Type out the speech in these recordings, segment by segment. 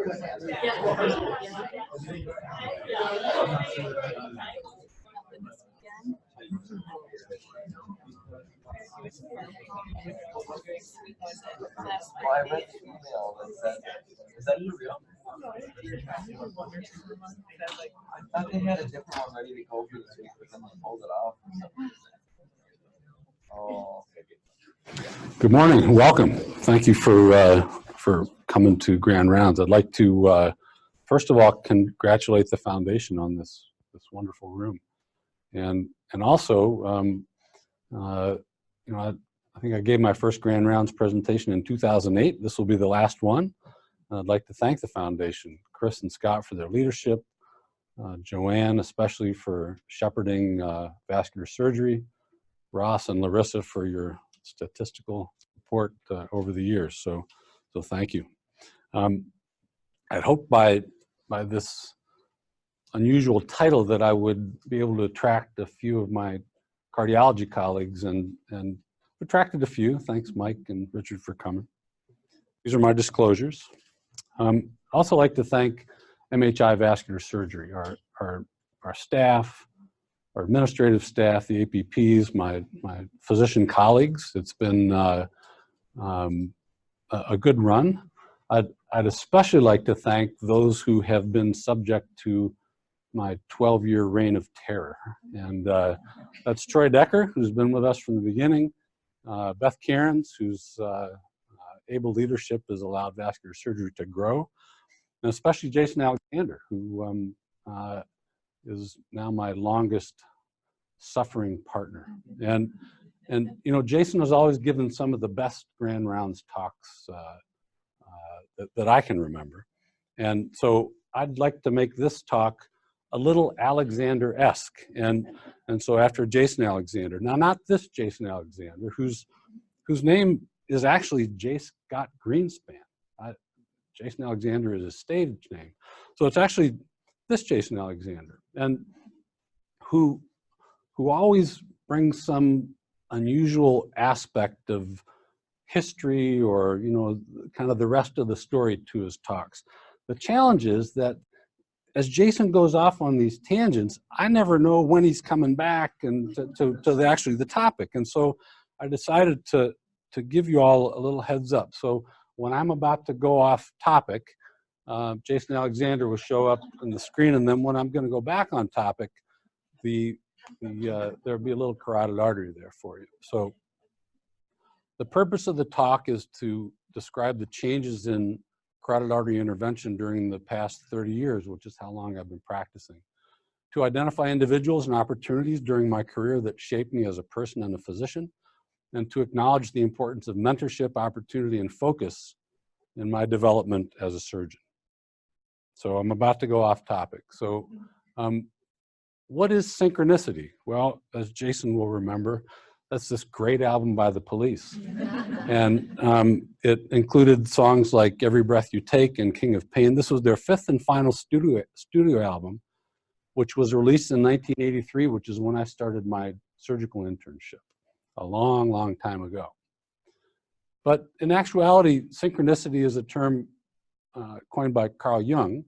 I read the email that said, is that for real? I thought they had a different one ready to go for this week, but then they pulled it off. Oh, okay. Good morning. Welcome. Thank you for coming to Grand Rounds. I'd like to first of all congratulate the foundation on this wonderful room, and also you know, I think I gave my first Grand Rounds presentation in 2008. This will be the last one. I'd like to thank the foundation, Chris and Scott, for their leadership, Joanne especially for shepherding vascular surgery, Ross and Larissa for your statistical support over the years. So thank you. I'd hoped by this unusual title that I would be able to attract a few of my cardiology colleagues, and attracted a few. Thanks, Mike and Richard, for coming. These are my disclosures. I'd also like to thank MHI Vascular Surgery, our staff, our administrative staff, the APPs, my physician colleagues. It's been a good run. I'd especially like to thank those who have been subject to my 12-year reign of terror. And that's Troy Decker, who's been with us from the beginning, Beth Cairns, whose able leadership has allowed vascular surgery to grow, and especially Jason Alexander, who is now my longest suffering partner. And you know, Jason has always given some of the best Grand Rounds talks that I can remember. And so I'd like to make this talk a little Alexander-esque. And so after Jason Alexander, now not this Jason Alexander, whose name is actually J. Scott Greenspan. Jason Alexander is his stage name. So it's actually this Jason Alexander, and who always brings some unusual aspect of history or, you know, kind of the rest of the story to his talks. The challenge is that as Jason goes off on these tangents, I never know when he's coming back and to actually the topic. And so I decided to give you all a little heads up. So when I'm about to go off topic, Jason Alexander will show up on the screen, and then when I'm going to go back on topic, there'll be a little carotid artery there for you. So the purpose of the talk is to describe the changes in carotid artery intervention during the past 30 years, which is how long I've been practicing, to identify individuals and opportunities during my career that shaped me as a person and a physician, and to acknowledge the importance of mentorship, opportunity, and focus in my development as a surgeon. So I'm about to go off topic. So what is Synchronicity? Well, as Jason will remember, that's this great album by The Police. And it included songs like Every Breath You Take and King of Pain. This was their fifth and final studio album, which was released in 1983, which is when I started my surgical internship, a long, long time ago. But in actuality, synchronicity is a term coined by Carl Jung,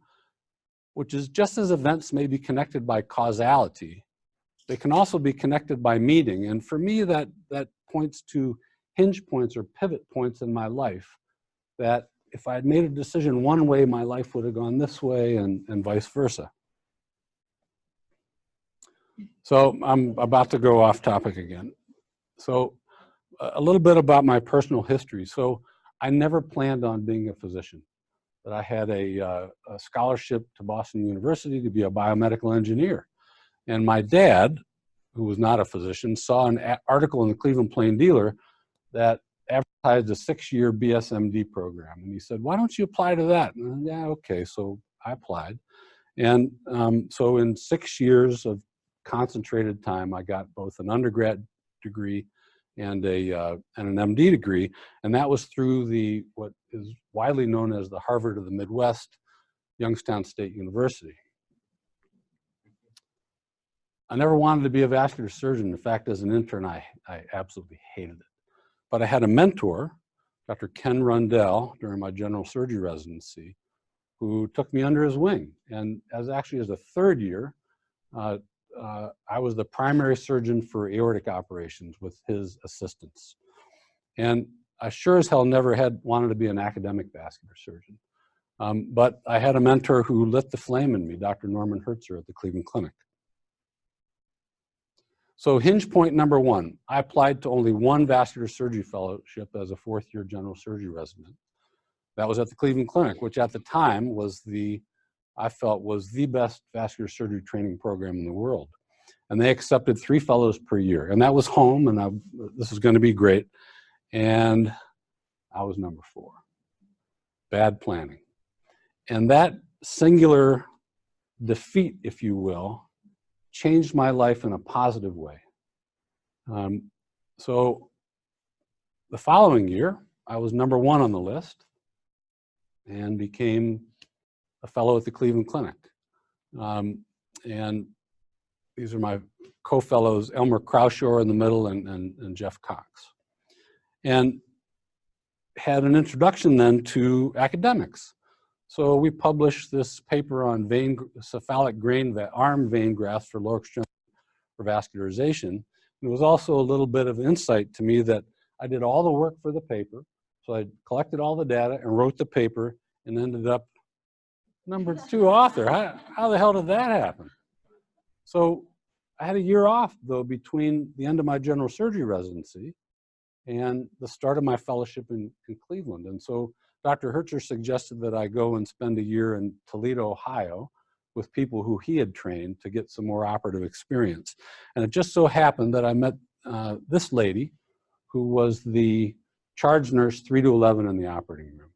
which is just as events may be connected by causality, they can also be connected by meaning. And for me, that points to hinge points or pivot points in my life, that if I had made a decision one way, my life would have gone this way, and vice versa. So I'm about to go off topic again. So a little bit about my personal history. So I never planned on being a physician, but I had a scholarship to Boston University to be a biomedical engineer. And my dad, who was not a physician, saw an article in the Cleveland Plain Dealer that advertised a 6-year BSMD program. And he said, why don't you apply to that? And yeah, okay, so I applied. And so in 6 years of concentrated time, I got both an undergrad degree and an MD degree. And that was through what is widely known as the Harvard of the Midwest, Youngstown State University. I never wanted to be a vascular surgeon. In fact, as an intern, I absolutely hated it. But I had a mentor, Dr. Ken Rundell, during my general surgery residency, who took me under his wing. And actually as a third year, I was the primary surgeon for aortic operations with his assistants. And I sure as hell never wanted to be an academic vascular surgeon. But I had a mentor who lit the flame in me, Dr. Norman Hertzer at the Cleveland Clinic. So hinge point number 1, I applied to only one vascular surgery fellowship as a 4th-year general surgery resident. That was at the Cleveland Clinic, which at the time was I felt was the best vascular surgery training program in the world. And they accepted 3 fellows per year. And that was home, and this was going to be great. And I was number 4. Bad planning. And that singular defeat, if you will, changed my life in a positive way. So the following year, I was number 1 on the list and became a fellow at the Cleveland Clinic. And these are my co-fellows, Elmer Kraushaar in the middle and Jeff Cox. And had an introduction then to academics. So we published this paper on cephalic arm vein grafts for lower extremity vascularization. And it was also a little bit of insight to me that I did all the work for the paper. So I collected all the data and wrote the paper and ended up number 2 author. How the hell did that happen? So I had a year off, though, between the end of my general surgery residency and the start of my fellowship in Cleveland. And so Dr. Hertzer suggested that I go and spend a year in Toledo, Ohio, with people who he had trained to get some more operative experience. And it just so happened that I met this lady who was the charge nurse 3 to 11 in the operating room.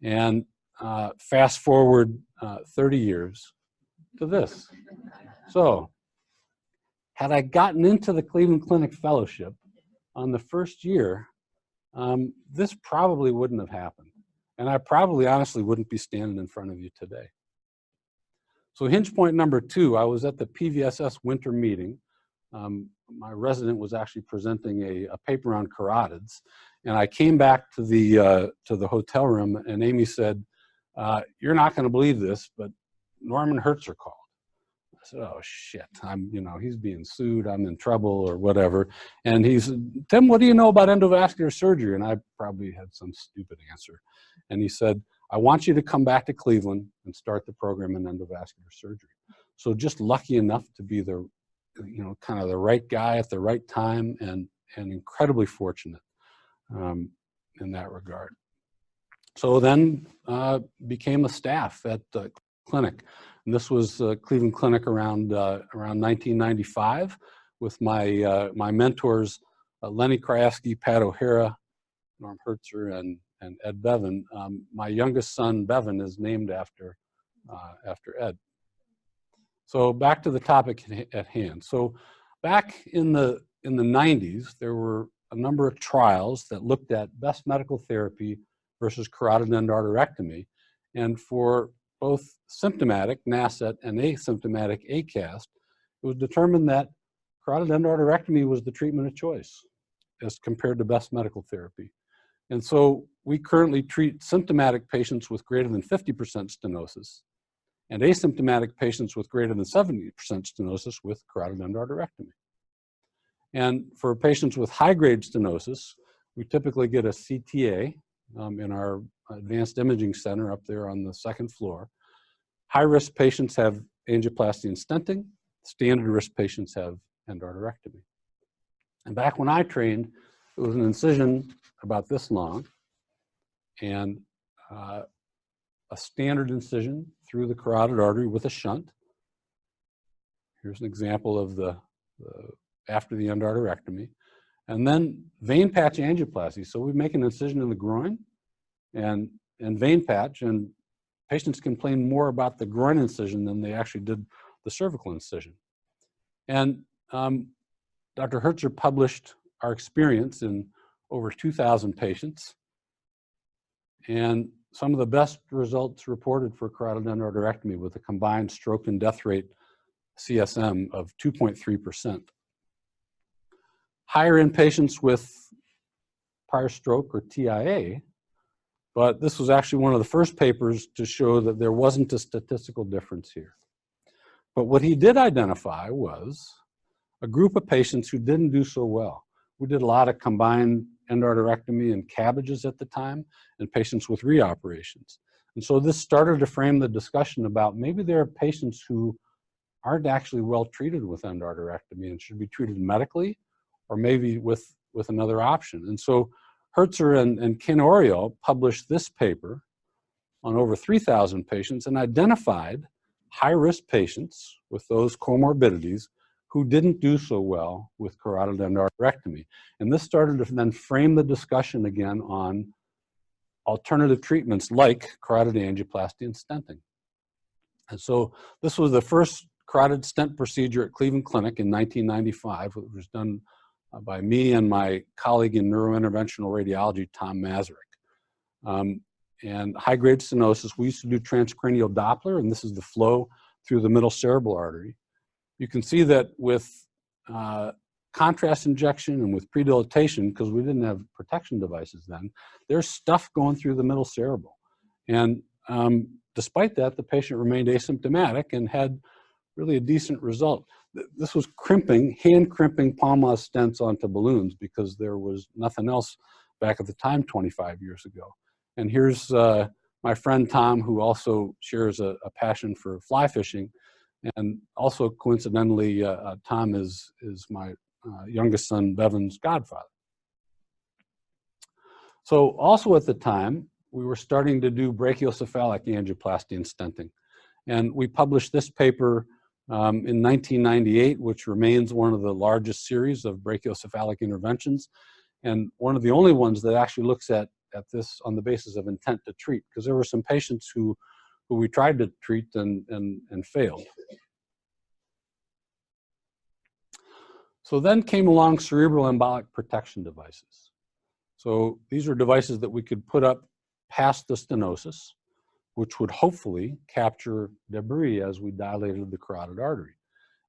And fast forward 30 years to this. So had I gotten into the Cleveland Clinic Fellowship on the first year, this probably wouldn't have happened. And I probably honestly wouldn't be standing in front of you today. So hinge point number 2, I was at the PVSS winter meeting. My resident was actually presenting a paper on carotids. And I came back to the hotel room and Amy said, you're not gonna believe this, but Norman Hertzer called. I said, oh shit, he's being sued, I'm in trouble or whatever. And he said, Tim, what do you know about endovascular surgery? And I probably had some stupid answer. And he said, I want you to come back to Cleveland and start the program in endovascular surgery. So just lucky enough to be the, kind of the right guy at the right time and incredibly fortunate in that regard. So then became a staff at the clinic. And this was Cleveland Clinic around 1995 with my mentors, Lenny Kraski, Pat O'Hara, Norm Hertzer, and Ed Bevan. My youngest son, Bevan, is named after Ed. So back to the topic at hand. So back in the 90s, there were a number of trials that looked at best medical therapy versus carotid endarterectomy. And for both symptomatic NASET and asymptomatic ACAST, it was determined that carotid endarterectomy was the treatment of choice as compared to best medical therapy. And so we currently treat symptomatic patients with greater than 50% stenosis and asymptomatic patients with greater than 70% stenosis with carotid endarterectomy. And for patients with high-grade stenosis, we typically get a CTA in our advanced imaging center up there on the 2nd floor. High-risk patients have angioplasty and stenting. Standard-risk patients have endarterectomy. And back when I trained, it was an incision about this long and a standard incision through the carotid artery with a shunt. Here's an example of the after the endarterectomy. And then vein patch angioplasty. So we make an incision in the groin and vein patch, and patients complain more about the groin incision than they actually did the cervical incision. And Dr. Hertzer published our experience in over 2,000 patients. And some of the best results reported for carotid endarterectomy with a combined stroke and death rate CSM of 2.3%. Higher in patients with prior stroke or TIA, But this was actually one of the first papers to show that there wasn't a statistical difference here. But what he did identify was a group of patients who didn't do so well. We did a lot of combined endarterectomy and cabbages at the time, and patients with reoperations. And so this started to frame the discussion about maybe there are patients who aren't actually well treated with endarterectomy and should be treated medically, or maybe with another option. And so Hertzer and Kenorio published this paper on over 3,000 patients and identified high-risk patients with those comorbidities who didn't do so well with carotid endarterectomy. And this started to then frame the discussion again on alternative treatments like carotid angioplasty and stenting. And so this was the first carotid stent procedure at Cleveland Clinic in 1995. It was done by me and my colleague in neurointerventional radiology, Tom Mazurek. And high-grade stenosis, we used to do transcranial Doppler, and this is the flow through the middle cerebral artery. You can see that with contrast injection and with predilatation, because we didn't have protection devices then, there's stuff going through the middle cerebral. And despite that, the patient remained asymptomatic and had really a decent result. This was crimping, hand crimping Palmaz stents onto balloons because there was nothing else back at the time 25 years ago. And here's my friend Tom, who also shares a passion for fly fishing. And also coincidentally, Tom is my youngest son, Bevan's godfather. So also at the time, we were starting to do brachiocephalic angioplasty and stenting. And we published this paper in 1998, which remains one of the largest series of brachiocephalic interventions, and one of the only ones that actually looks at this on the basis of intent to treat, because there were some patients who we tried to treat and failed. So then came along cerebral embolic protection devices. So these are devices that we could put up past the stenosis, which would hopefully capture debris as we dilated the carotid artery.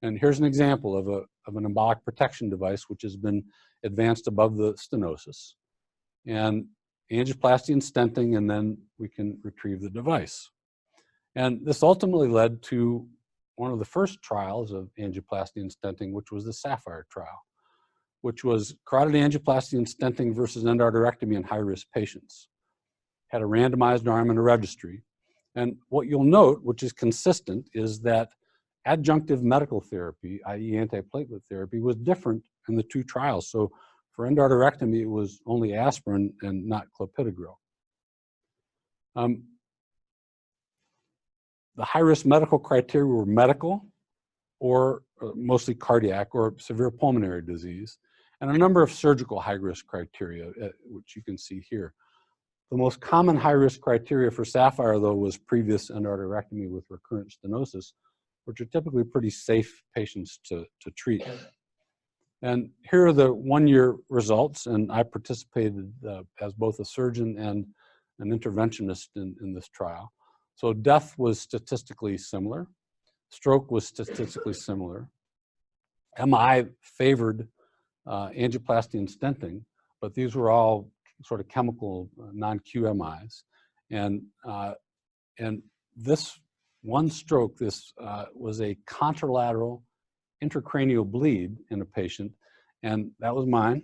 And here's an example of an embolic protection device which has been advanced above the stenosis. And angioplasty and stenting, and then we can retrieve the device. And this ultimately led to one of the first trials of angioplasty and stenting, which was the Sapphire trial, which was carotid angioplasty and stenting versus endarterectomy in high-risk patients. Had a randomized arm and a registry. And what you'll note, which is consistent, is that adjunctive medical therapy, i.e. antiplatelet therapy, was different in the two trials. So for endarterectomy, it was only aspirin and not clopidogrel. The high-risk medical criteria were medical, or mostly cardiac, or severe pulmonary disease, and a number of surgical high-risk criteria, which you can see here. The most common high-risk criteria for Sapphire, though, was previous endarterectomy with recurrent stenosis, which are typically pretty safe patients to treat. And here are the one-year results, and I participated as both a surgeon and an interventionist in this trial. So death was statistically similar. Stroke was statistically similar. MI favored angioplasty and stenting, but these were all sort of chemical non-QMIs. And this one stroke, this was a contralateral intracranial bleed in a patient, and that was mine.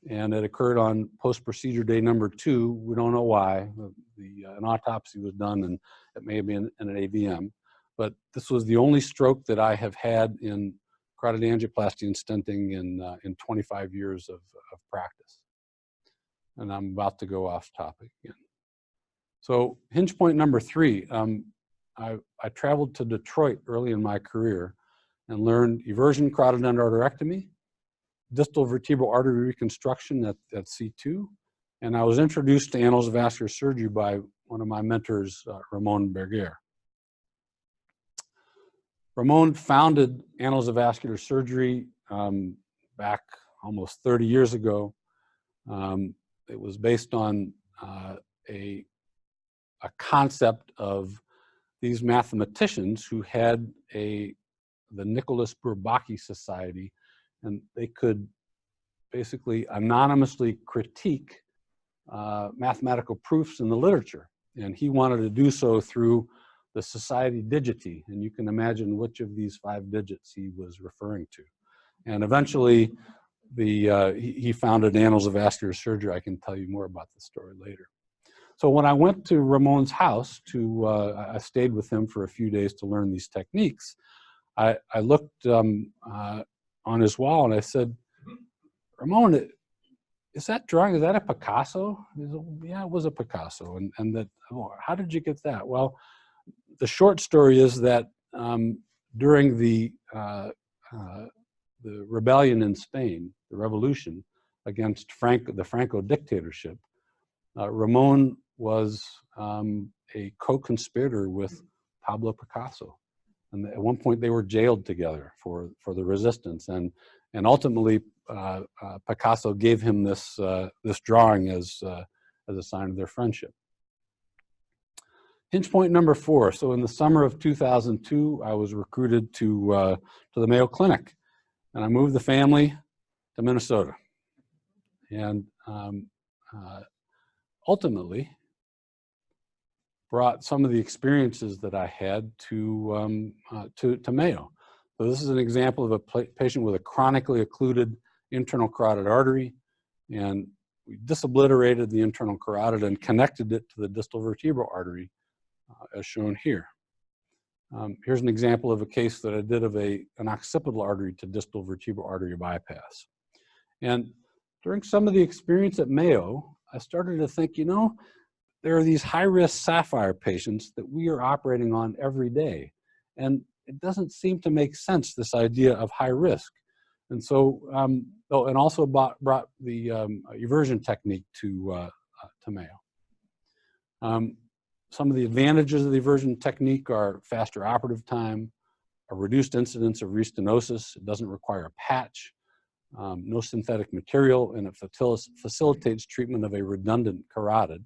And it occurred on post-procedure day number 2. We don't know why. An autopsy was done, and it may have been an AVM. But this was the only stroke that I have had in carotid angioplasty and stenting in 25 years of practice. And I'm about to go off topic again. So hinge point number 3, I traveled to Detroit early in my career and learned eversion carotid endarterectomy, distal vertebral artery reconstruction at C2, and I was introduced to annals of vascular surgery by one of my mentors, Ramon Berger. Ramon founded Annals of Vascular Surgery back almost 30 years ago. It was based on a concept of these mathematicians who had the Nicholas Bourbaki Society, and they could basically anonymously critique mathematical proofs in the literature. And he wanted to do so through the Society Digiti. And you can imagine which of these 5 digits he was referring to. And eventually, he founded Annals of Vascular Surgery. I can tell you more about the story later. So when I went to Ramon's house, I stayed with him for a few days to learn these techniques. I looked on his wall and I said, Ramon, is that drawing, is that a Picasso? He said, yeah, it was a Picasso. And that, oh, how did you get that? Well, the short story is that during the rebellion in Spain, the revolution against the Franco dictatorship, Ramon was a co-conspirator with Pablo Picasso. And at one point they were jailed together for the resistance. And ultimately Picasso gave him this drawing as a sign of their friendship. Hinge point number 4. So in the summer of 2002, I was recruited to the Mayo Clinic, and I moved the family to Minnesota. And ultimately brought some of the experiences that I had to Mayo. So this is an example of a patient with a chronically occluded internal carotid artery, and we disobliterated the internal carotid and connected it to the distal vertebral artery, as shown here. Here's an example of a case that I did of an occipital artery to distal vertebral artery bypass. And during some of the experience at Mayo, I started to think, you know, there are these high-risk sapphire patients that we are operating on every day. And it doesn't seem to make sense, this idea of high risk. And so, and also brought the eversion technique to Mayo. Some of the advantages of the eversion technique are faster operative time, a reduced incidence of restenosis. It doesn't require a patch, no synthetic material, and it facilitates treatment of a redundant carotid.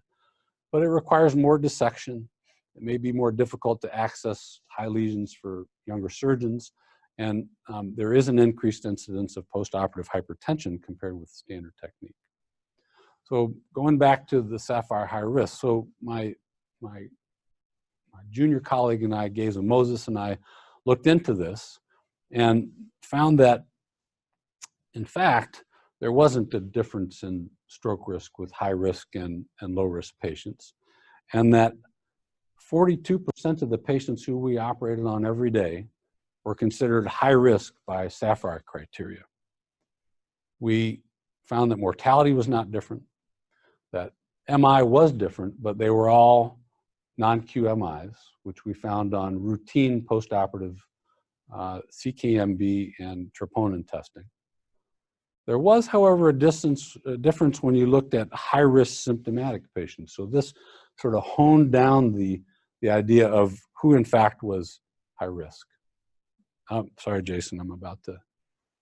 But it requires more dissection. It may be more difficult to access high lesions for younger surgeons, and there is an increased incidence of postoperative hypertension compared with standard technique. So going back to the sapphire high risk, so my junior colleague and I, Geza Moses and I, looked into this and found that, in fact, there wasn't a difference in stroke risk with high risk and low risk patients, and that 42% of the patients who we operated on every day were considered high risk by sapphire criteria. We found that mortality was not different, that MI was different, but they were all non-QMIs, which we found on routine postoperative CKMB and troponin testing. There was, however, a difference when you looked at high-risk symptomatic patients. So this sort of honed down the idea of who, in fact, was high risk. Sorry, Jason, I'm about to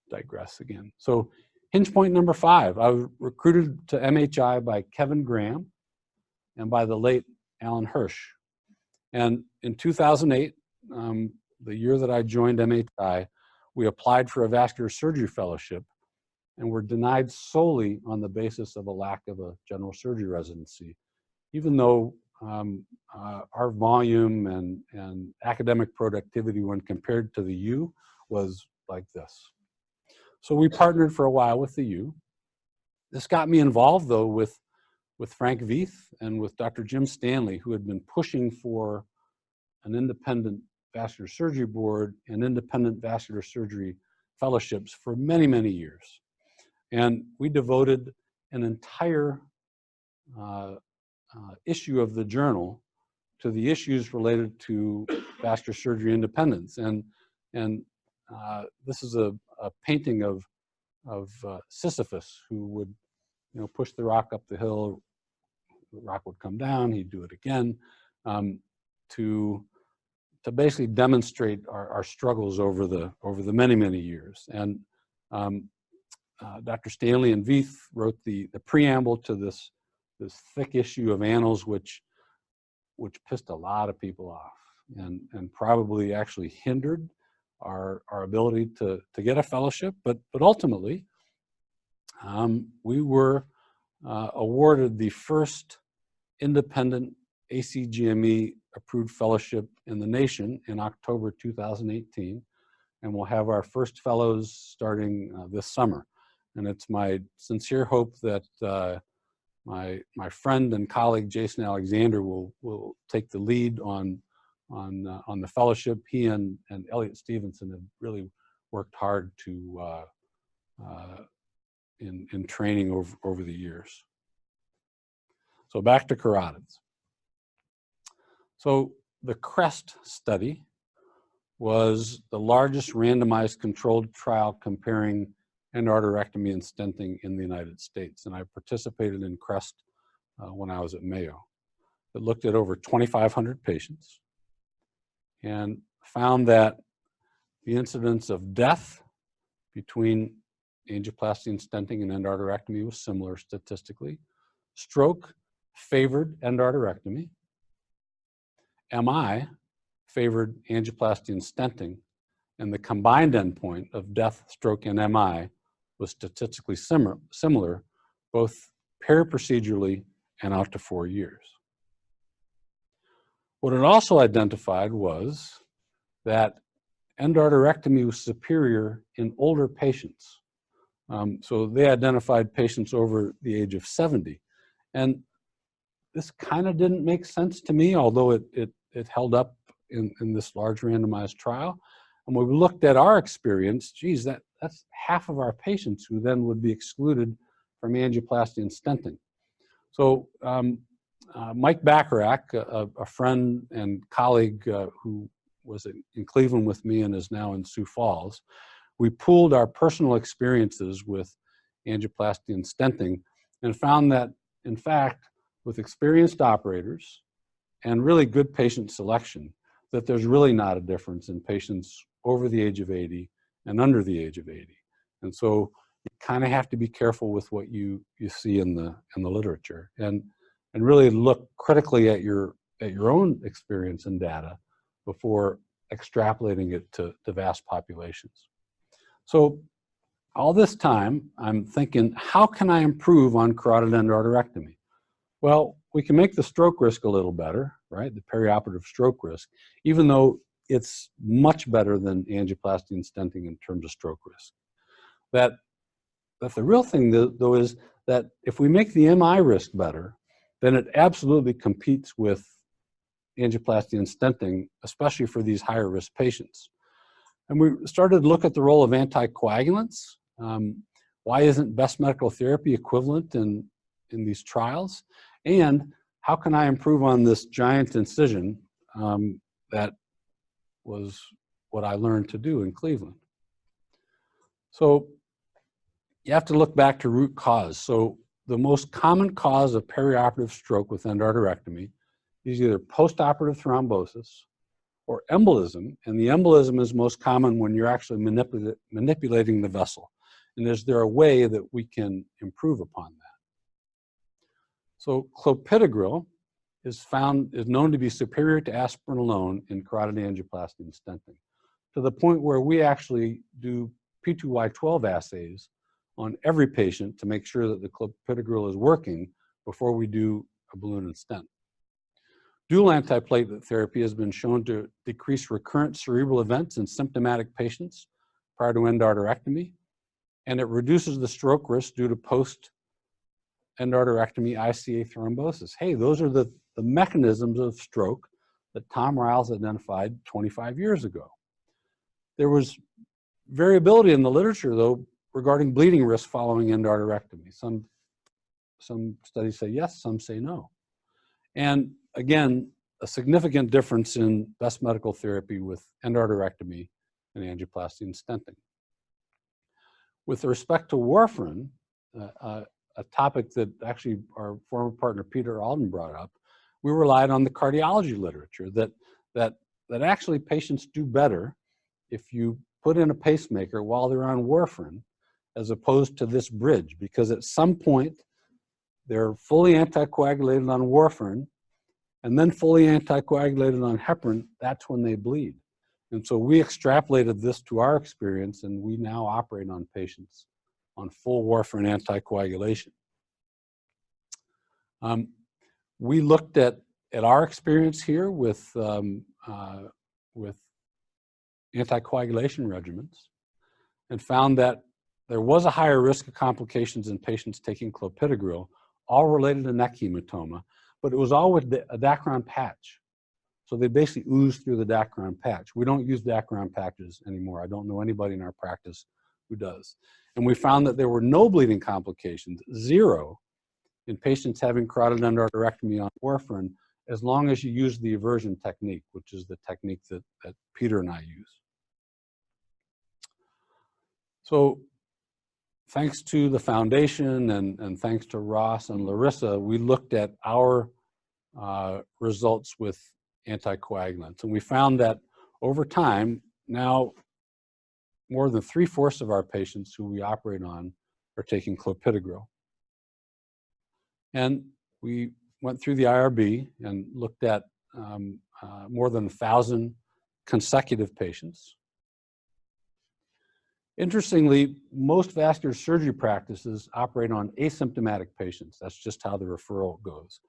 digress again. So hinge point number 5, I was recruited to MHI by Kevin Graham and by the late Alan Hirsch. And in 2008, the year that I joined MHI, we applied for a vascular surgery fellowship and were denied solely on the basis of a lack of a general surgery residency, even though our volume and academic productivity when compared to the U was like this. So we partnered for a while with the U. This got me involved, though, with Frank Veith and with Dr. Jim Stanley, who had been pushing for an independent vascular surgery board and independent vascular surgery fellowships for many, many years. And we devoted an entire issue of the journal to the issues related to vascular surgery independence. And this is a painting of Sisyphus, who would, you know, push the rock up the hill. The rock would come down. He'd do it again, to basically demonstrate our struggles over the many, many years. And Dr. Stanley and Veith wrote the preamble to this thick issue of Annals, which pissed a lot of people off and probably actually hindered our ability to get a fellowship. But ultimately, we were awarded the first independent ACGME approved fellowship in the nation in October 2018, and we'll have our first fellows starting this summer. And it's my sincere hope that my friend and colleague Jason Alexander will take the lead on the fellowship. He and Elliot Stevenson have really worked hard to in training over the years. So back to carotids. So the CREST study was the largest randomized controlled trial comparing endarterectomy and stenting in the United States. And I participated in CREST when I was at Mayo. It looked at over 2,500 patients and found that the incidence of death between angioplasty and stenting and endarterectomy was similar statistically. Stroke favored endarterectomy. MI favored angioplasty and stenting, and the combined endpoint of death, stroke, and MI was statistically similar, both periprocedurally and out to 4 years. What it also identified was that endarterectomy was superior in older patients. So they identified patients over the age of 70. And this kind of didn't make sense to me, although it held up in this large randomized trial. And when we looked at our experience, geez, that's half of our patients who then would be excluded from angioplasty and stenting. So Mike Bacharach, a friend and colleague who was in Cleveland with me and is now in Sioux Falls, we pooled our personal experiences with angioplasty and stenting and found that, in fact, with experienced operators and really good patient selection, that there's really not a difference in patients over the age of 80 and under the age of 80. And so you kind of have to be careful with what you see in the literature and really look critically at your own experience and data before extrapolating it to vast populations. So all this time, I'm thinking, how can I improve on carotid endarterectomy? Well, we can make the stroke risk a little better, right? The perioperative stroke risk, even though it's much better than angioplasty and stenting in terms of stroke risk. That the real thing, though, is that if we make the MI risk better, then it absolutely competes with angioplasty and stenting, especially for these higher risk patients. And we started to look at the role of anticoagulants. Why isn't best medical therapy equivalent in these trials? And how can I improve on this giant incision that was what I learned to do in Cleveland? So you have to look back to root cause. So the most common cause of perioperative stroke with endarterectomy is either postoperative thrombosis or embolism, and the embolism is most common when you're actually manipulating the vessel. And is there a way that we can improve upon that? So clopidogrel is known to be superior to aspirin alone in carotid angioplasty and stenting, to the point where we actually do P2Y12 assays on every patient to make sure that the clopidogrel is working before we do a balloon and stent. Dual antiplatelet therapy has been shown to decrease recurrent cerebral events in symptomatic patients prior to endarterectomy, and it reduces the stroke risk due to post-endarterectomy ICA thrombosis. Hey, those are the mechanisms of stroke that Tom Riles identified 25 years ago. There was variability in the literature, though, regarding bleeding risk following endarterectomy. Some studies say yes, some say no. And again, a significant difference in best medical therapy with endarterectomy and angioplasty and stenting. With respect to warfarin, a topic that actually our former partner Peter Alden brought up, we relied on the cardiology literature that actually patients do better if you put in a pacemaker while they're on warfarin as opposed to this bridge, because at some point they're fully anticoagulated on warfarin and then fully anticoagulated on heparin. That's when they bleed. And so we extrapolated this to our experience, and we now operate on patients on full warfarin anticoagulation. We looked at our experience here with anticoagulation regimens and found that there was a higher risk of complications in patients taking clopidogrel, all related to neck hematoma, but it was all with a Dacron patch. So they basically oozed through the Dacron patch. We don't use Dacron patches anymore. I don't know anybody in our practice who does. And we found that there were no bleeding complications, 0, in patients having carotid endarterectomy on warfarin, as long as you use the eversion technique, which is the technique that Peter and I use. So thanks to the foundation and thanks to Ross and Larissa, we looked at our results with anticoagulants. And we found that over time, now more than 3/4 of our patients who we operate on are taking clopidogrel. And we went through the IRB and looked at more than 1,000 consecutive patients. Interestingly, most vascular surgery practices operate on asymptomatic patients. That's just how the referral goes.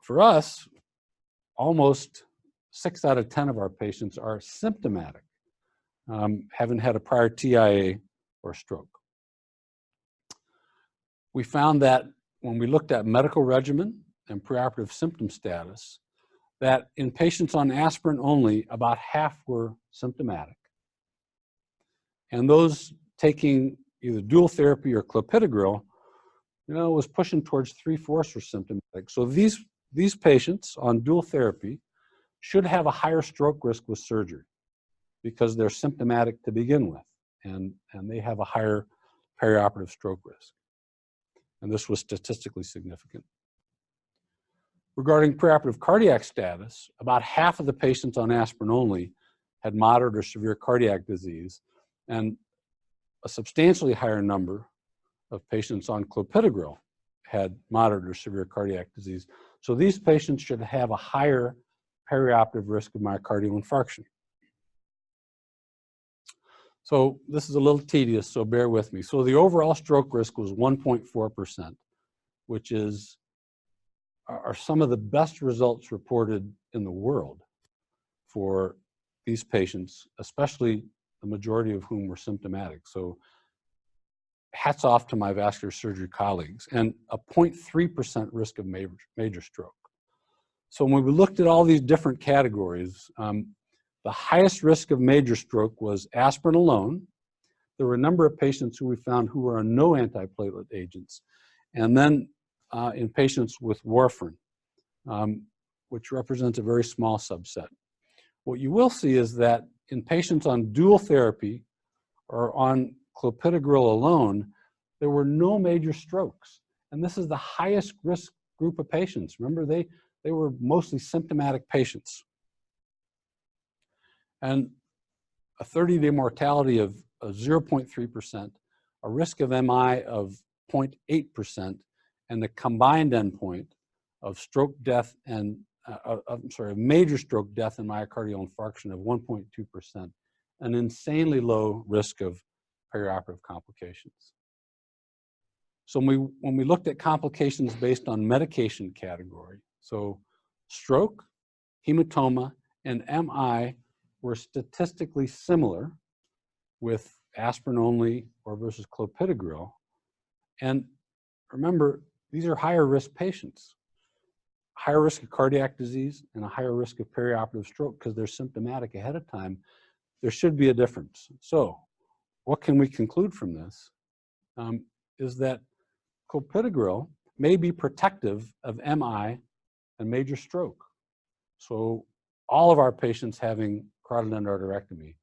For us, almost 6 out of 10 of our patients are symptomatic, having had a prior TIA or stroke. We found that when we looked at medical regimen and preoperative symptom status, that in patients on aspirin only, about half were symptomatic. And those taking either dual therapy or clopidogrel, was pushing towards 3/4 were symptomatic. So these patients on dual therapy should have a higher stroke risk with surgery because they're symptomatic to begin with, and they have a higher perioperative stroke risk. And this was statistically significant. Regarding preoperative cardiac status, about half of the patients on aspirin only had moderate or severe cardiac disease, and a substantially higher number of patients on clopidogrel had moderate or severe cardiac disease. So these patients should have a higher perioperative risk of myocardial infarction. So this is a little tedious, so bear with me. So the overall stroke risk was 1.4%, which are some of the best results reported in the world for these patients, especially the majority of whom were symptomatic. So hats off to my vascular surgery colleagues, and a 0.3% risk of major stroke. So when we looked at all these different categories, the highest risk of major stroke was aspirin alone. There were a number of patients who we found who were on no antiplatelet agents. And then in patients with warfarin, which represents a very small subset. What you will see is that in patients on dual therapy or on clopidogrel alone, there were no major strokes. And this is the highest risk group of patients. Remember, they were mostly symptomatic patients. And a 30-day mortality of 0.3%, a risk of MI of 0.8%, and the combined endpoint of stroke death and, major stroke death and myocardial infarction of 1.2%, an insanely low risk of perioperative complications. So when we looked at complications based on medication category, so stroke, hematoma, and MI were statistically similar with aspirin only or versus clopidogrel. And remember, these are higher risk patients, higher risk of cardiac disease and a higher risk of perioperative stroke because they're symptomatic ahead of time. There should be a difference. So what can we conclude from this? Is that clopidogrel may be protective of MI and major stroke. So all of our patients having carotid endarterectomy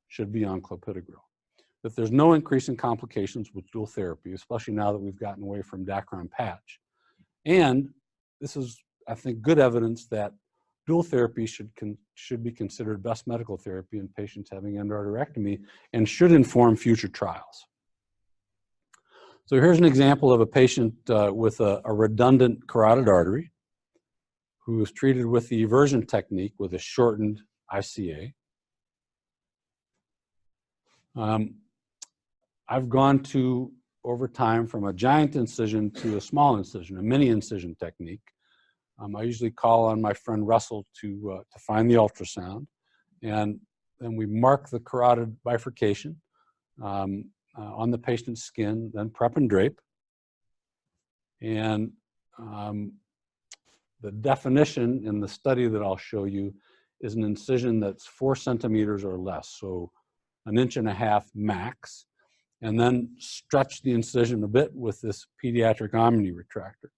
should be on clopidogrel. That there's no increase in complications with dual therapy, especially now that we've gotten away from Dacron patch. And this is, I think, good evidence that dual therapy should be considered best medical therapy in patients having endarterectomy and should inform future trials. So here's an example of a patient with a redundant carotid artery who was treated with the eversion technique with a shortened ICA. I've gone to over time from a giant incision to a small incision, a mini-incision technique. I usually call on my friend Russell to find the ultrasound, and then we mark the carotid bifurcation on the patient's skin, then prep and drape. And the definition in the study that I'll show you is an incision that's 4 centimeters or less, so 1.5 inches max, and then stretch the incision a bit with this pediatric omni retractor.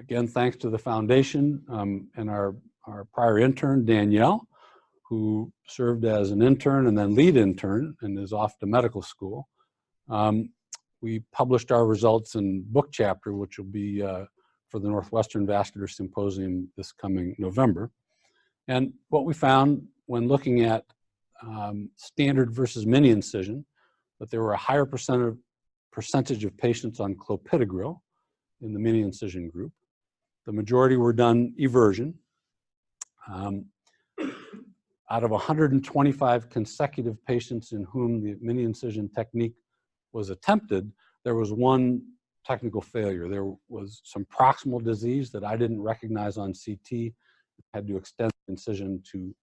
Again, thanks to the foundation and our prior intern, Danielle, who served as an intern and then lead intern and is off to medical school. We published our results in book chapter, which will be for the Northwestern Vascular Symposium this coming November. And what we found when looking at standard versus mini incision, that there were a higher percentage of patients on clopidogrel in the mini incision group. The majority were done eversion. Out of 125 consecutive patients in whom the mini incision technique was attempted, there was one technical failure. There was some proximal disease that I didn't recognize on CT. Had to extend the incision to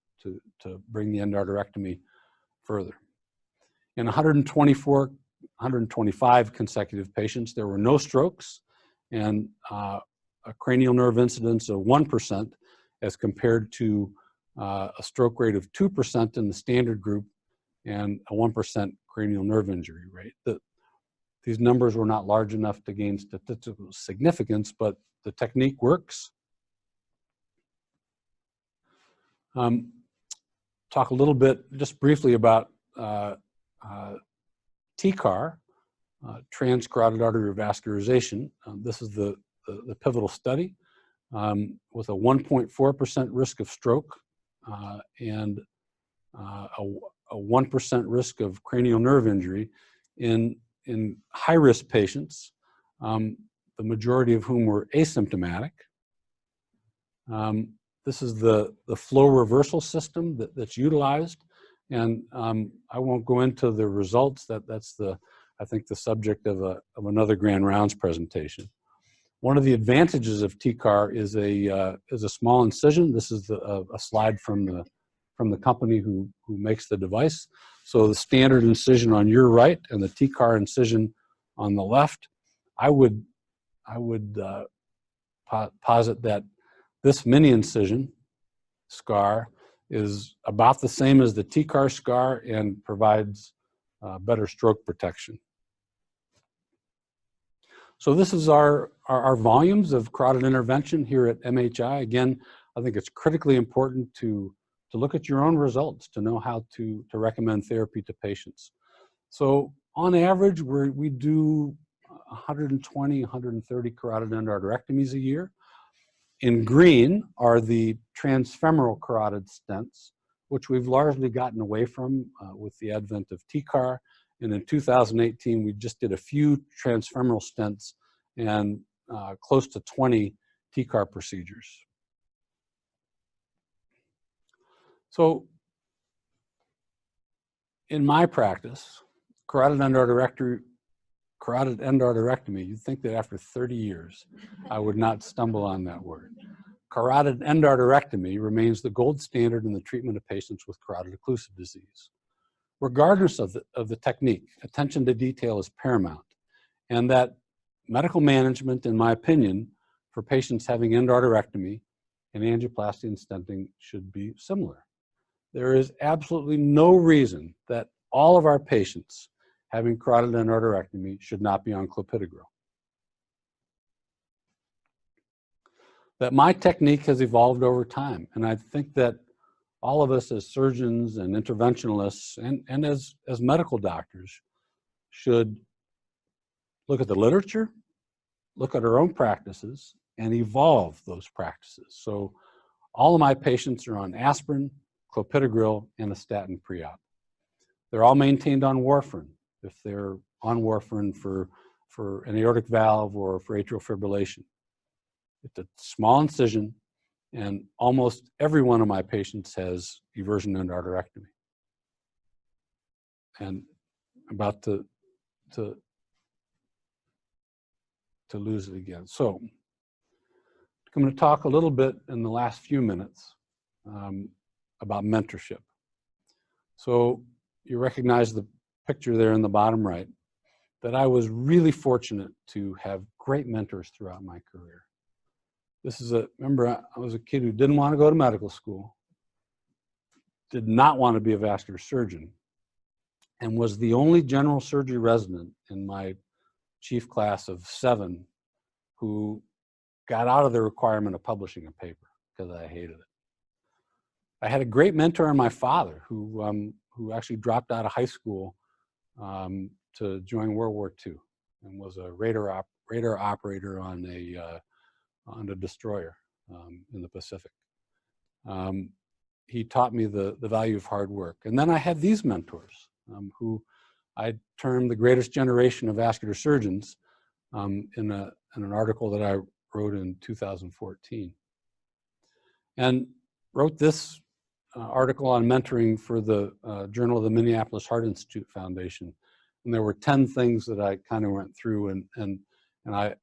bring the endarterectomy further. In 125 consecutive patients, there were no strokes and a cranial nerve incidence of 1% as compared to a stroke rate of 2% in the standard group and a 1% cranial nerve injury rate. These numbers were not large enough to gain statistical significance, but the technique works. Talk a little bit, just briefly, about TCAR, transcarotid artery revascularization. This is the pivotal study with a 1.4% risk of stroke and a 1% risk of cranial nerve injury in high-risk patients, the majority of whom were asymptomatic. This is the flow reversal system that's utilized, and I won't go into the results. That's I think the subject of another Grand Rounds presentation. One of the advantages of TCAR is a small incision. This is a slide from the company who makes the device. So the standard incision on your right and the TCAR incision on the left. I would posit that this mini incision scar is about the same as the TCAR scar and provides better stroke protection. So this is our volumes of carotid intervention here at MHI. Again, I think it's critically important to look at your own results to know how to recommend therapy to patients. So on average, we do 120, 130 carotid endarterectomies a year. In green are the transfemoral carotid stents, which we've largely gotten away from with the advent of TCAR. And in 2018, we just did a few transfemoral stents and close to 20 TCAR procedures. So in my practice, carotid endarterectomy, you'd think that after 30 years, I would not stumble on that word. Carotid endarterectomy remains the gold standard in the treatment of patients with carotid occlusive disease. Regardless of the technique, attention to detail is paramount, and that medical management, in my opinion, for patients having endarterectomy and angioplasty and stenting should be similar. There is absolutely no reason that all of our patients having carotid endarterectomy should not be on clopidogrel. That my technique has evolved over time, and I think that all of us as surgeons and interventionalists and as medical doctors should look at the literature, look at our own practices, and evolve those practices. So all of my patients are on aspirin, clopidogrel, and a statin pre-op. They're all maintained on warfarin if they're on warfarin for an aortic valve or for atrial fibrillation. It's a small incision, and almost every one of my patients has eversion endarterectomy. And about to lose it again. So I'm going to talk a little bit in the last few minutes about mentorship. So you recognize the picture there in the bottom right, that I was really fortunate to have great mentors throughout my career. This is remember, I was a kid who didn't want to go to medical school, did not want to be a vascular surgeon, and was the only general surgery resident in my chief class of 7 who got out of the requirement of publishing a paper because I hated it. I had a great mentor in my father who actually dropped out of high school to join World War II and was a radar operator on a destroyer in the Pacific. He taught me the value of hard work. And then I had these mentors who I termed the greatest generation of vascular surgeons in an article that I wrote in 2014. And wrote this article on mentoring for the Journal of the Minneapolis Heart Institute Foundation. And there were 10 things that I kind of went through, and I'll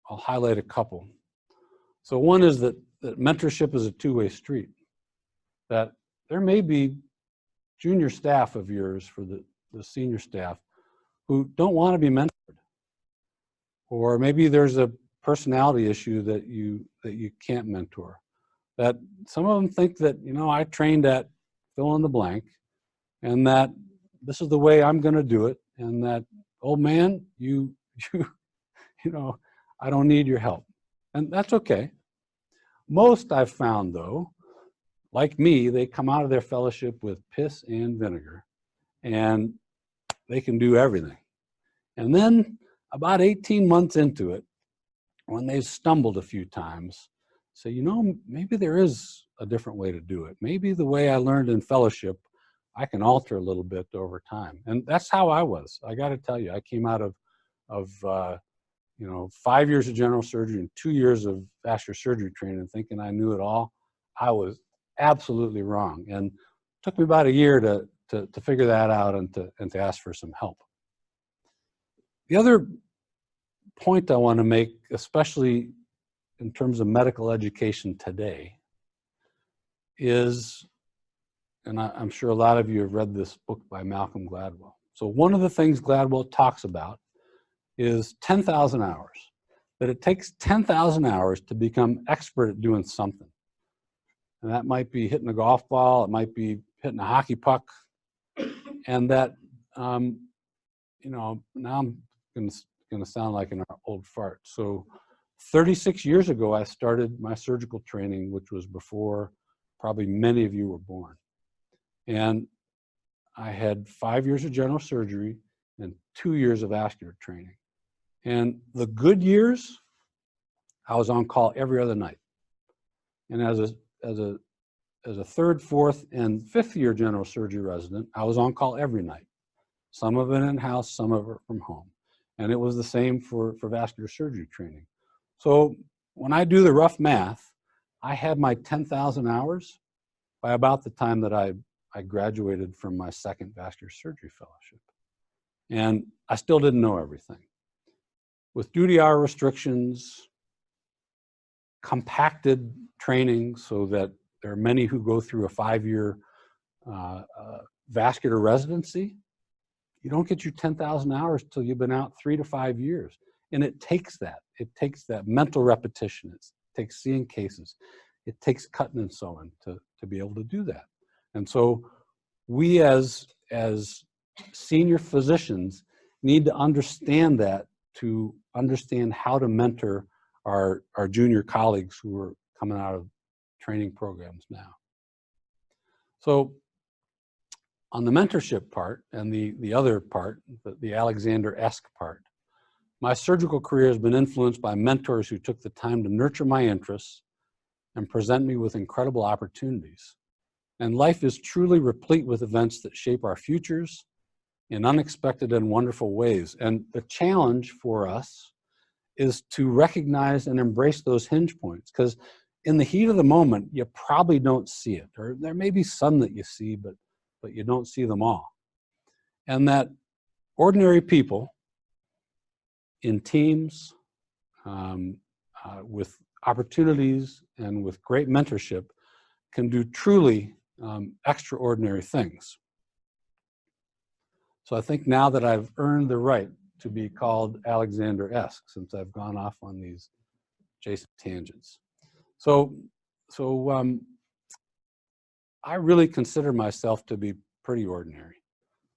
highlight a couple. So one is that mentorship is a two-way street. That there may be junior staff of yours for the senior staff who don't want to be mentored. Or maybe there's a personality issue that you can't mentor. That some of them think that, you know, I trained at fill in the blank, and that this is the way I'm going to do it, and that, old man, you know, I don't need your help. And that's okay. Most I've found, though, like me, they come out of their fellowship with piss and vinegar, and they can do everything. And then about 18 months into it, when they've stumbled a few times, say, you know, maybe there is a different way to do it. Maybe the way I learned in fellowship, I can alter a little bit over time. And that's how I was. I got to tell you, I came out of you know, 5 years of general surgery and 2 years of vascular surgery training thinking I knew it all. I was absolutely wrong. And it took me about a year to figure that out and to ask for some help. The other point I want to make, especially in terms of medical education today, is, and I'm sure a lot of you have read this book by Malcolm Gladwell. So one of the things Gladwell talks about is 10,000 hours, that it takes 10,000 hours to become expert at doing something. And that might be hitting a golf ball, it might be hitting a hockey puck, and that, you know, now I'm going to sound like an old fart. So 36 years ago, I started my surgical training, which was before probably many of you were born. And I had 5 years of general surgery and 2 years of vascular training. And the good years, I was on call every other night. And as a third, fourth, and fifth year general surgery resident, I was on call every night. Some of it in-house, some of it from home. And it was the same for vascular surgery training. So when I do the rough math, I had my 10,000 hours by about the time that I graduated from my second vascular surgery fellowship. And I still didn't know everything. With duty hour restrictions, compacted training so that there are many who go through a 5-year vascular residency, you don't get your 10,000 hours till you've been out 3 to 5 years. And it takes that. It takes that mental repetition. It takes seeing cases. It takes cutting and sewing to be able to do that. And so we as senior physicians need to understand that, to understand how to mentor our junior colleagues who are coming out of training programs now. So on the mentorship part and the other part, the Alexander-esque part, my surgical career has been influenced by mentors who took the time to nurture my interests and present me with incredible opportunities. And life is truly replete with events that shape our futures in unexpected and wonderful ways. And the challenge for us is to recognize and embrace those hinge points, because in the heat of the moment, you probably don't see it, or there may be some that you see, but but you don't see them all. And that ordinary people in teams, with opportunities and with great mentorship can do truly extraordinary things. So I think now that I've earned the right to be called Alexander-esque, since I've gone off on these Jason tangents. So I really consider myself to be pretty ordinary.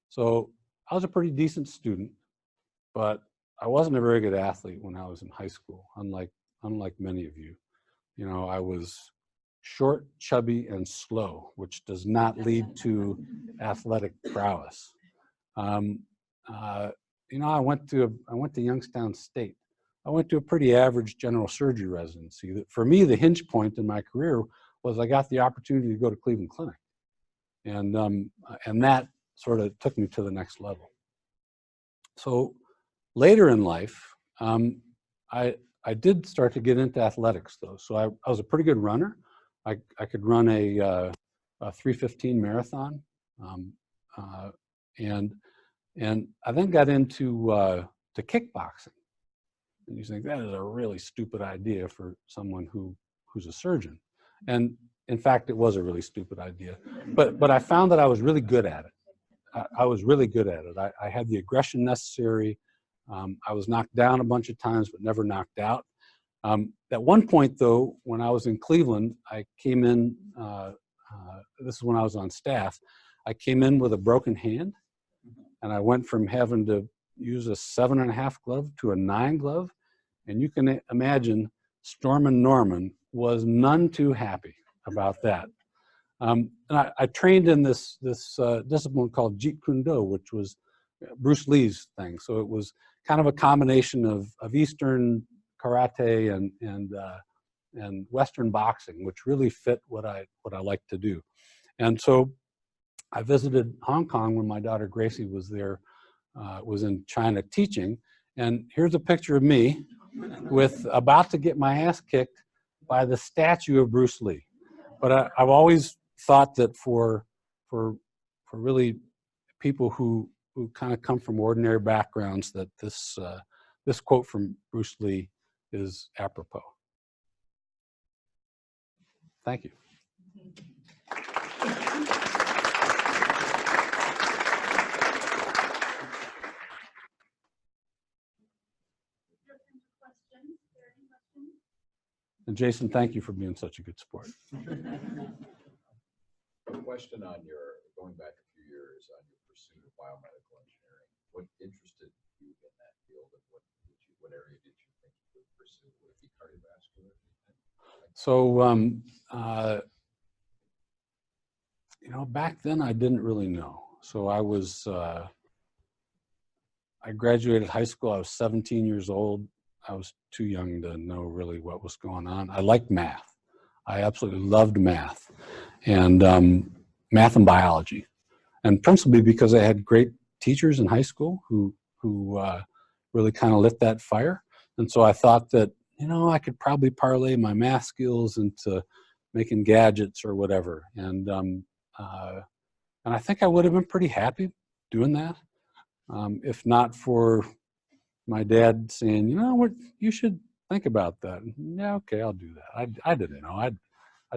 So I was a pretty decent student, but I wasn't a very good athlete when I was in high school, unlike many of you. You know, I was short, chubby, and slow, which does not lead to athletic prowess. You know, I went to Youngstown State. I went to a pretty average general surgery residency. For me, the hinge point in my career was I got the opportunity to go to Cleveland Clinic, and that sort of took me to the next level. So later in life, I did start to get into athletics, though. So I was a pretty good runner. I could run a 3:15 marathon, and I then got into to kickboxing. And you think that is a really stupid idea for someone who's a surgeon. And in fact, it was a really stupid idea. But I found that I was really good at it. I was really good at it. I had the aggression necessary. I was knocked down a bunch of times, but never knocked out. At one point, though, when I was in Cleveland, I came in, this is when I was on staff, I came in with a broken hand, and I went from having to use a 7.5 glove to a 9 glove. And you can imagine Stormin' Norman was none too happy about that. And I trained in this discipline called Jeet Kune Do, which was Bruce Lee's thing. So it was kind of a combination of Eastern karate and Western boxing, which really fit what I like to do. And so I visited Hong Kong when my daughter Gracie was there, was in China teaching. And here's a picture of me with about to get my ass kicked by the statue of Bruce Lee. But I've always thought that for really people who kind of come from ordinary backgrounds, that this quote from Bruce Lee is apropos. Thank you. And Jason, thank you for being such a good sport. A question on going back a few years on your pursuit of biomedical engineering. What interested you in that field, and what area did you think you would pursue? Would it be cardiovascular? So, you know, back then I didn't really know. So I graduated high school, I was 17 years old. I was too young to know really what was going on. I liked math. I absolutely loved math, and math and biology, and principally because I had great teachers in high school who really kind of lit that fire. And so I thought that, you know, I could probably parlay my math skills into making gadgets or whatever. And I think I would have been pretty happy doing that, if not for my dad saying, you know what, you should think about that. And, yeah, okay, I'll do that. I didn't know. I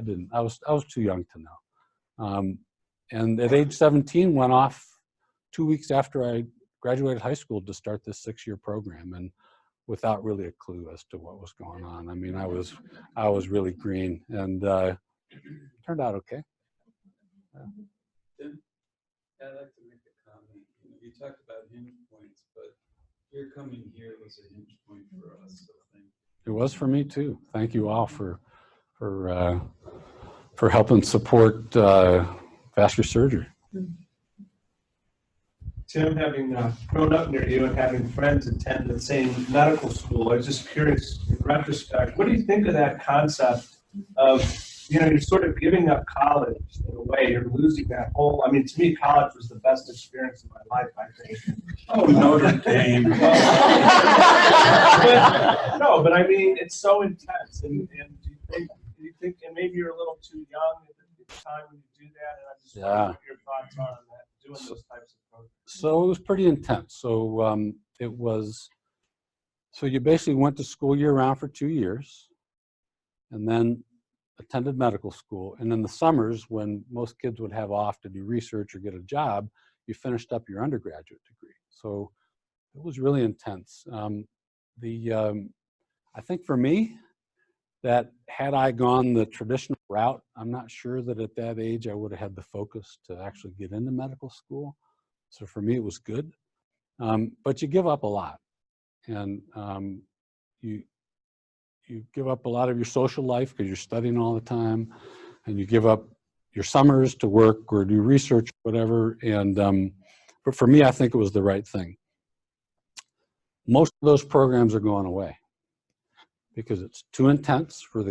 didn't. I was too young to know. And at age 17, went off 2 weeks after I graduated high school to start this 6-year program, and without really a clue as to what was going on. I mean, I was really green, and turned out okay. I'd like to make a comment. You talked about hinge points, but your coming here was a hinge point for us. So thank you. It was for me too. Thank you all for helping support vascular surgery. Tim, having grown up near you and having friends attend the same medical school, I was just curious, in retrospect, what do you think of that concept of, you know, you're sort of giving up college in a way, you're losing that whole, I mean, to me, college was the best experience of my life, I think. Oh, Notre Dame. No, but I mean, it's so intense, and do you think, and maybe you're a little too young at the time when you do that, and I'm just wondering what your thoughts are on that, doing those types of programs? So it was pretty intense. So so you basically went to school year round for 2 years and then attended medical school. And in the summers, when most kids would have off to do research or get a job, you finished up your undergraduate degree. So it was really intense. I think for me, that had I gone the traditional route, I'm not sure that at that age I would have had the focus to actually get into medical school. So for me, it was good. But you give up a lot. And you give up a lot of your social life because you're studying all the time, and you give up your summers to work or do research, whatever. And but for me, I think it was the right thing. Most of those programs are going away because it's too intense for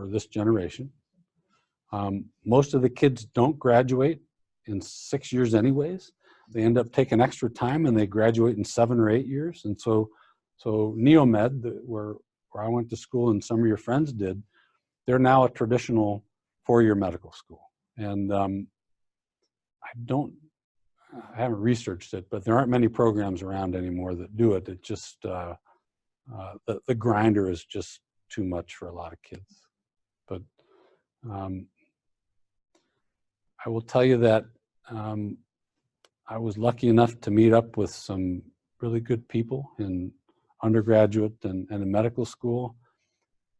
this generation. Most of the kids don't graduate in 6 years anyways. They end up taking extra time and they graduate in 7 or 8 years. And so Neomed, where I went to school and some of your friends did, they're now a traditional 4-year medical school. And I haven't researched it, but there aren't many programs around anymore that do it. It just, the grinder is just too much for a lot of kids. But I will tell you that I was lucky enough to meet up with some really good people in undergraduate and in medical school.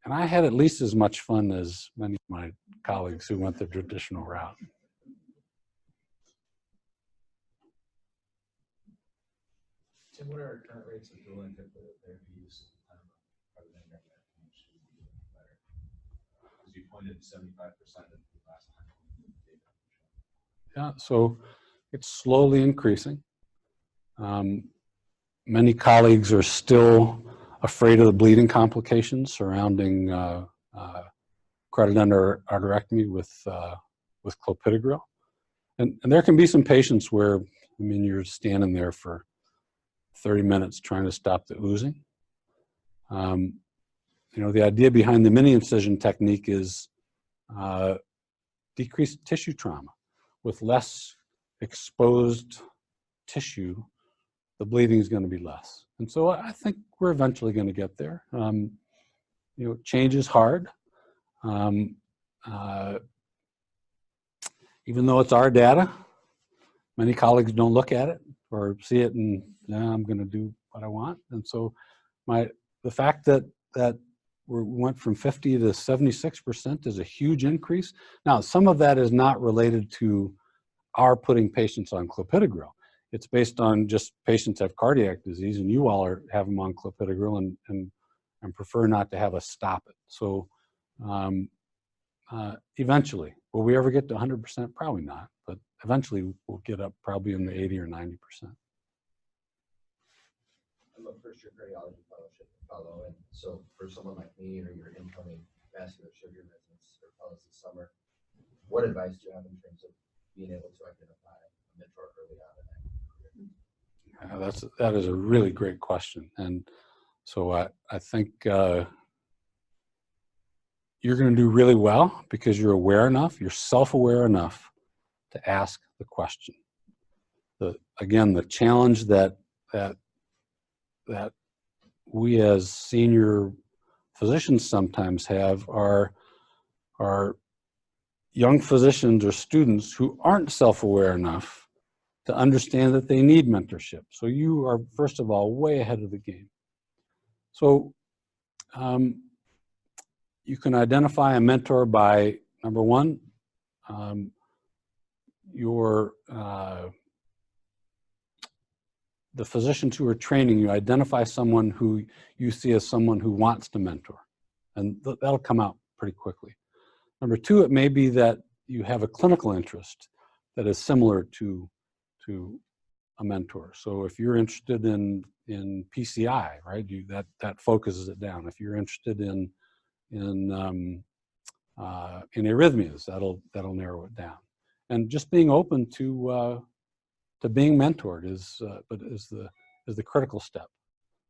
And I had at least as much fun as many of my colleagues who went the traditional route. Tim, what are our current rates of dual therapy use? Because you pointed 75% at the last time. Yeah, so it's slowly increasing. Many colleagues are still afraid of the bleeding complications surrounding carotid endarterectomy with clopidogrel. And there can be some patients where, I mean, you're standing there for 30 minutes trying to stop the oozing. You know, the idea behind the Miniincision technique is decreased tissue trauma. With less exposed tissue, the bleeding is going to be less. And so I think we're eventually going to get there. You know, change is hard. Even though it's our data, many colleagues don't look at it or see it and, yeah, I'm going to do what I want. And so the fact that we went from 50 to 76% is a huge increase. Now, some of that is not related to our putting patients on clopidogrel. It's based on just patients have cardiac disease, and you all have them on clopidogrel and prefer not to have us stop it. So eventually, will we ever get to 100%? Probably not, but eventually we'll get up probably in the 80 or 90%. I'm a first-year cardiology fellow, and so for someone like me or your incoming vascular surgery residents or fellows this summer, what advice do you have in terms of being able to identify a mentor early on in that career? That is a really great question, and so I think you're going to do really well because you're aware enough, you're self-aware enough to ask the question. Again, the challenge that we as senior physicians sometimes have are young physicians or students who aren't self-aware enough to understand that they need mentorship. So you are, first of all, way ahead of the game. So you can identify a mentor by, number one, the physicians who are training you identify someone who you see as someone who wants to mentor. And that'll come out pretty quickly. Number two, it may be that you have a clinical interest that is similar to a mentor. So if you're interested in PCI, right, that focuses it down. If you're interested in arrhythmias, that'll narrow it down. And just being open to being mentored is the critical step.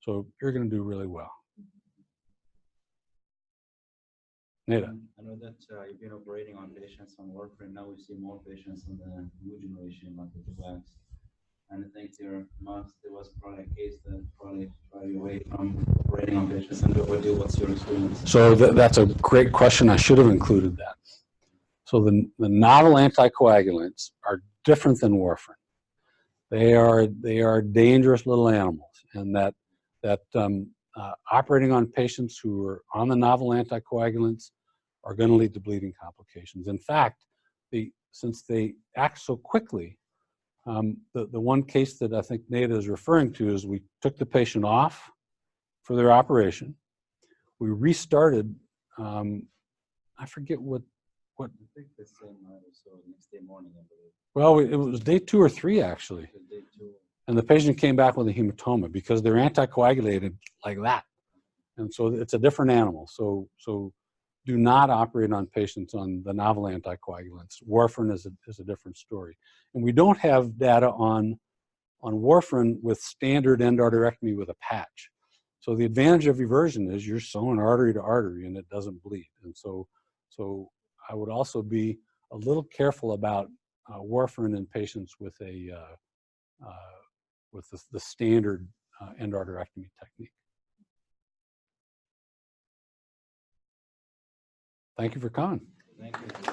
So you're going to do really well. Neda. know that you've been operating on patients on warfarin. Now we see more patients on the new generation, like the Duvax. And I think there was probably a case that probably shied you away from operating on patients. And what's your experience? So that's a great question. I should have included that. So the novel anticoagulants are different than warfarin. They are dangerous little animals, and that operating on patients who are on the novel anticoagulants are going to lead to bleeding complications. In fact, since they act so quickly, the one case that I think Neda is referring to is we took the patient off for their operation. We restarted. I forget what. I think the same night or so, next day morning, I believe. Well, it was day 2 or 3 actually. Day 2. And the patient came back with a hematoma because they're anticoagulated like that. And so it's a different animal. So do not operate on patients on the novel anticoagulants. Warfarin is a different story. And we don't have data on warfarin with standard endarterectomy with a patch. So the advantage of eversion is you're sewing artery to artery and it doesn't bleed. And so I would also be a little careful about warfarin in patients with the standard endarterectomy technique. Thank you for coming. Thank you.